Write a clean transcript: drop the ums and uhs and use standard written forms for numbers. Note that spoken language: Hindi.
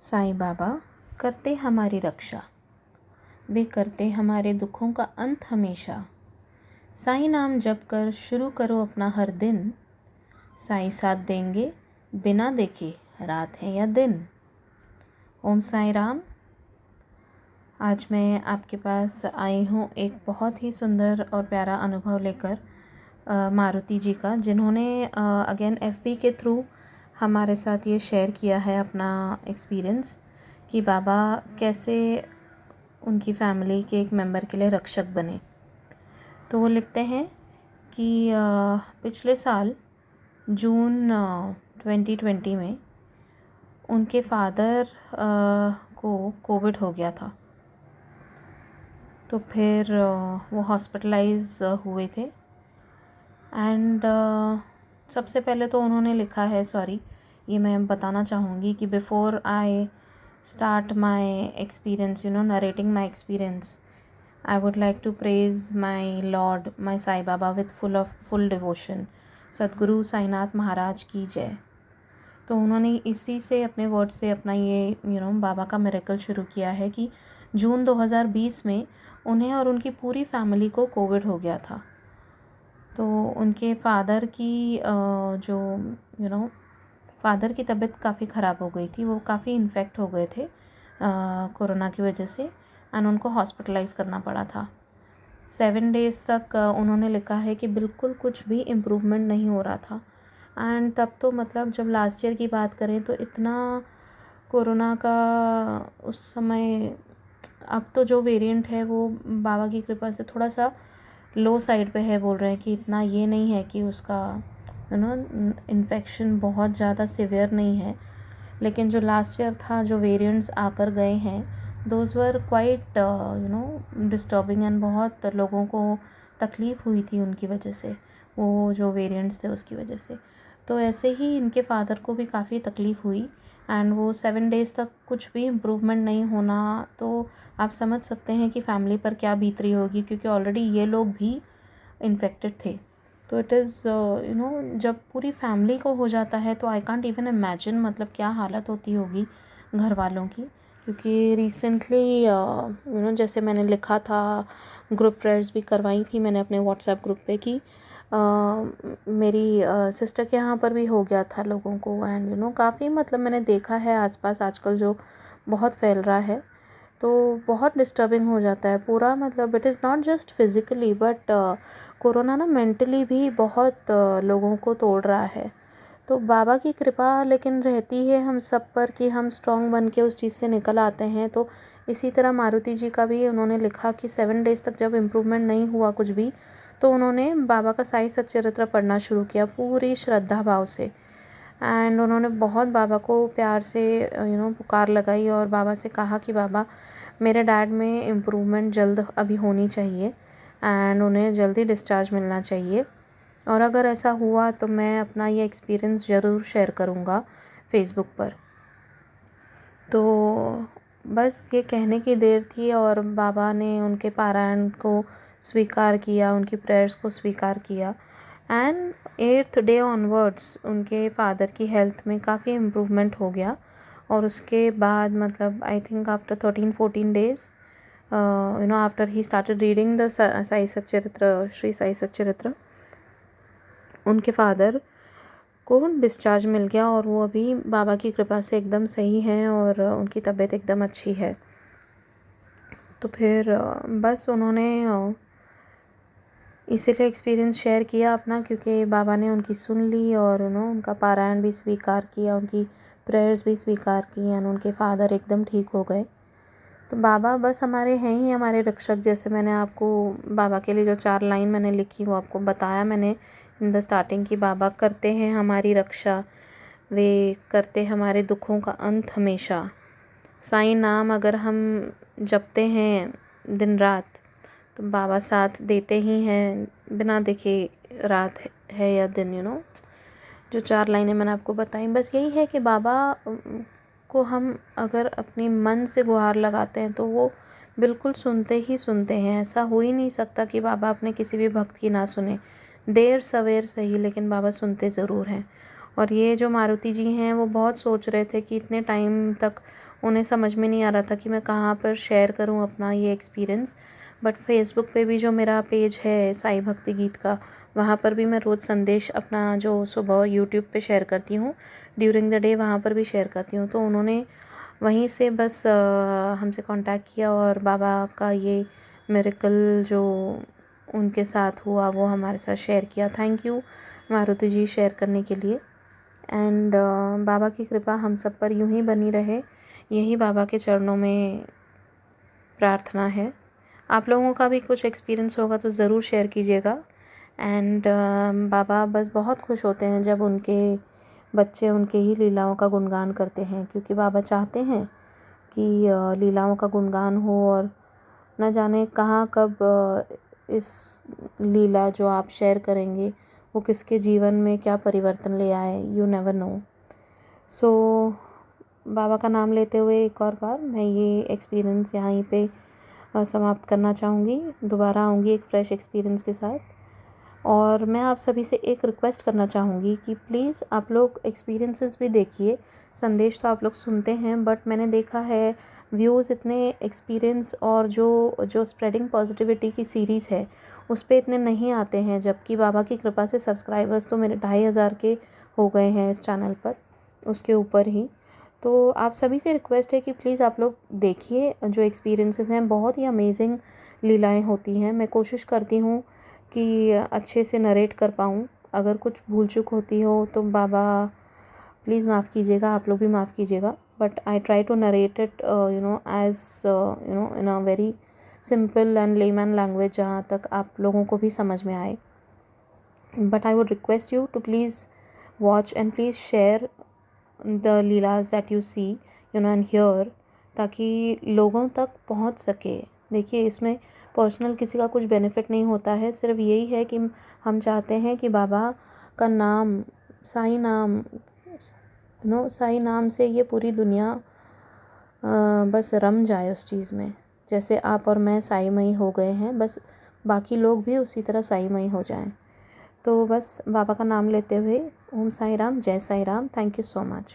साईं बाबा करते हमारी रक्षा, वे करते हमारे दुखों का अंत हमेशा। साईं नाम जप कर शुरू करो अपना हर दिन, साईं साथ देंगे बिना देखे रात है या दिन। ओम साईं राम। आज मैं आपके पास आई हूँ एक बहुत ही सुंदर और प्यारा अनुभव लेकर मारुति जी का, जिन्होंने अगेन एफबी के थ्रू हमारे साथ ये शेयर किया है अपना एक्सपीरियंस कि बाबा कैसे उनकी फैमिली के एक मेंबर के लिए रक्षक बने। तो वो लिखते हैं कि पिछले साल जून 2020 में उनके फादर को कोविड हो गया था। तो फिर वो हॉस्पिटलाइज हुए थे एंड सबसे पहले तो उन्होंने लिखा है, सॉरी ये मैं बताना चाहूँगी कि before I start my experience, narrating my experience, I would like to praise my lord, my Sai Baba with full devotion. Sadguru Sainath Maharaj की जय। तो उन्होंने इसी से अपने वर्ड से अपना ये बाबा का मिरेकल शुरू किया है कि जून 2020 में उन्हें और उनकी पूरी फैमिली को कोविड हो गया था। तो उनके फादर की फादर की तबीयत काफ़ी ख़राब हो गई थी, वो काफ़ी इन्फेक्ट हो गए थे कोरोना की वजह से एंड उनको हॉस्पिटलाइज करना पड़ा था। 7 डेज़ तक उन्होंने लिखा है कि बिल्कुल कुछ भी इम्प्रूवमेंट नहीं हो रहा था। एंड तब तो मतलब जब लास्ट ईयर की बात करें तो इतना कोरोना का उस समय, अब तो जो वेरिएंट है वो बाबा की कृपा से थोड़ा सा लो साइड पे है, बोल रहे हैं कि इतना ये नहीं है कि उसका इन्फेक्शन बहुत ज़्यादा सिवियर नहीं है। लेकिन जो लास्ट ईयर था, जो वेरिएंट्स आकर गए हैं, those were quite disturbing and बहुत लोगों को तकलीफ़ हुई थी उनकी वजह से, वो जो वेरिएंट्स थे उसकी वजह से। तो ऐसे ही इनके फादर को भी काफ़ी तकलीफ़ हुई एंड वो 7 डेज़ तक कुछ भी इम्प्रूवमेंट नहीं होना, तो आप समझ सकते हैं कि फैमिली पर क्या बीत रही होगी, क्योंकि ऑलरेडी ये लोग भी इन्फेक्टेड थे। तो इट इज़ जब पूरी फैमिली को हो जाता है तो आई कांट इवन इमेजिन मतलब क्या हालत होती होगी घर वालों की। क्योंकि रिसेंटली जैसे मैंने लिखा था, ग्रुप प्रेयर्स भी करवाई थी मैंने अपने व्हाट्सएप ग्रुप पे कि मेरी सिस्टर के यहाँ पर भी हो गया था लोगों को एंड काफ़ी मतलब मैंने देखा है आसपास आजकल जो बहुत फैल रहा है, तो बहुत डिस्टर्बिंग हो जाता है पूरा। मतलब it is not just physically but corona ना मेंटली भी बहुत लोगों को तोड़ रहा है। तो बाबा की कृपा लेकिन रहती है हम सब पर कि हम स्ट्रॉन्ग बन के उस चीज़ से निकल आते हैं। तो इसी तरह मारुति जी का भी उन्होंने लिखा कि 7 डेज़ तक जब इम्प्रूवमेंट नहीं हुआ कुछ भी, तो उन्होंने बाबा का साई सच्चरित्र पढ़ना शुरू किया पूरी श्रद्धा भाव से एंड उन्होंने बहुत बाबा को प्यार से पुकार लगाई और बाबा से कहा कि बाबा मेरे डैड में इम्प्रूवमेंट जल्द अभी होनी चाहिए एंड उन्हें जल्दी डिस्चार्ज मिलना चाहिए, और अगर ऐसा हुआ तो मैं अपना ये एक्सपीरियंस ज़रूर शेयर करूँगा फेसबुक पर। तो बस ये कहने की देर थी और बाबा ने उनके पारायण को स्वीकार किया, उनकी प्रेयर्स को स्वीकार किया एंड 8th डे ऑनवर्ड्स उनके फादर की हेल्थ में काफ़ी इम्प्रूवमेंट हो गया। और उसके बाद मतलब I think after 13-14 days after he started reading the Sai सच्चरित्र, श्री साई सच्चरित्र, उनके फादर को डिस्चार्ज मिल गया और वो अभी बाबा की कृपा से एकदम सही हैं और उनकी तबीयत एकदम अच्छी है। तो फिर बस उन्होंने इसीलिए एक्सपीरियंस शेयर किया अपना, क्योंकि बाबा ने उनकी सुन ली और उनका पारायण भी स्वीकार किया, उनकी प्रेयर्स भी स्वीकार की एंड उनके फादर एकदम ठीक हो गए। तो बाबा बस हमारे हैं ही हमारे रक्षक। जैसे मैंने आपको बाबा के लिए जो 4 लाइन मैंने लिखी वो आपको बताया मैंने इन द स्टार्टिंग कि बाबा करते हैं हमारी रक्षा, वे करते हमारे दुखों का अंत हमेशा। साईं नाम अगर हम जपते हैं दिन रात तो बाबा साथ देते ही हैं बिना देखे रात है या दिन। जो 4 लाइनें मैंने आपको बताई, बस यही है कि बाबा को हम अगर अपने मन से गुहार लगाते हैं तो वो बिल्कुल सुनते ही सुनते हैं। ऐसा हो ही नहीं सकता कि बाबा अपने किसी भी भक्त की ना सुने, देर सवेर सही लेकिन बाबा सुनते ज़रूर हैं। और ये जो मारुति जी हैं वो बहुत सोच रहे थे कि इतने टाइम तक उन्हें समझ में नहीं आ रहा था कि मैं कहाँ पर शेयर करूँ अपना ये एक्सपीरियंस। बट फेसबुक पे भी जो मेरा पेज है साईं भक्ति गीत का, वहाँ पर भी मैं रोज़ संदेश अपना जो सुबह यूट्यूब पे शेयर करती हूँ, ड्यूरिंग द डे वहाँ पर भी शेयर करती हूँ। तो उन्होंने वहीं से बस हमसे कांटेक्ट किया और बाबा का ये मिरेकल जो उनके साथ हुआ वो हमारे साथ शेयर किया। Thank you Maruti ji share करने के लिए। एंड बाबा की कृपा हम सब पर यूं ही बनी रहे, यही बाबा के चरणों में प्रार्थना है। आप लोगों का भी कुछ एक्सपीरियंस होगा तो ज़रूर शेयर कीजिएगा। एंड बाबा बस बहुत खुश होते हैं जब उनके बच्चे उनके ही लीलाओं का गुणगान करते हैं, क्योंकि बाबा चाहते हैं कि लीलाओं का गुणगान हो। और न जाने कहाँ कब इस लीला जो आप शेयर करेंगे वो किसके जीवन में क्या परिवर्तन ले आए, यू नेवर नो। सो बाबा का नाम लेते हुए एक और बार मैं ये एक्सपीरियंस यहीं पे समाप्त करना चाहूँगी। दोबारा आऊँगी एक फ़्रेश एक्सपीरियंस के साथ। और मैं आप सभी से एक रिक्वेस्ट करना चाहूँगी कि प्लीज़ आप लोग एक्सपीरियंसेस भी देखिए। संदेश तो आप लोग सुनते हैं, बट मैंने देखा है व्यूज़ इतने एक्सपीरियंस और जो स्प्रेडिंग पॉजिटिविटी की सीरीज़ है उस पे इतने नहीं आते हैं, जबकि बाबा की कृपा से सब्सक्राइबर्स तो मेरे 2500 के हो गए हैं इस चैनल पर, उसके ऊपर ही। तो आप सभी से रिक्वेस्ट है कि प्लीज़ आप लोग देखिए जो एक्सपीरियंसेस हैं, बहुत ही अमेजिंग लीलाएं होती हैं। मैं कोशिश करती हूँ कि अच्छे से नरेट कर पाऊँ। अगर कुछ भूल चूक होती हो तो बाबा प्लीज़ माफ़ कीजिएगा, आप लोग भी माफ़ कीजिएगा। But I try to narrate it as in a very simple and layman language, जहाँ तक आप लोगों को भी समझ में आए। But I would request you to please watch and please share the लीलाज that you see and hear, ताकि लोगों तक पहुंच सके। देखिए, इसमें पर्सनल किसी का कुछ बेनिफिट नहीं होता है, सिर्फ यही है कि हम चाहते हैं कि बाबा का नाम, साईं नाम, साईं नाम से ये पूरी दुनिया बस रम जाए उस चीज़ में। जैसे आप और मैं साईमई हो गए हैं, बस बाकी लोग भी उसी तरह साईमई हो जाएं। तो बस बाबा का नाम लेते हुए ओम साई राम, जय Sai Ram. Thank you so much.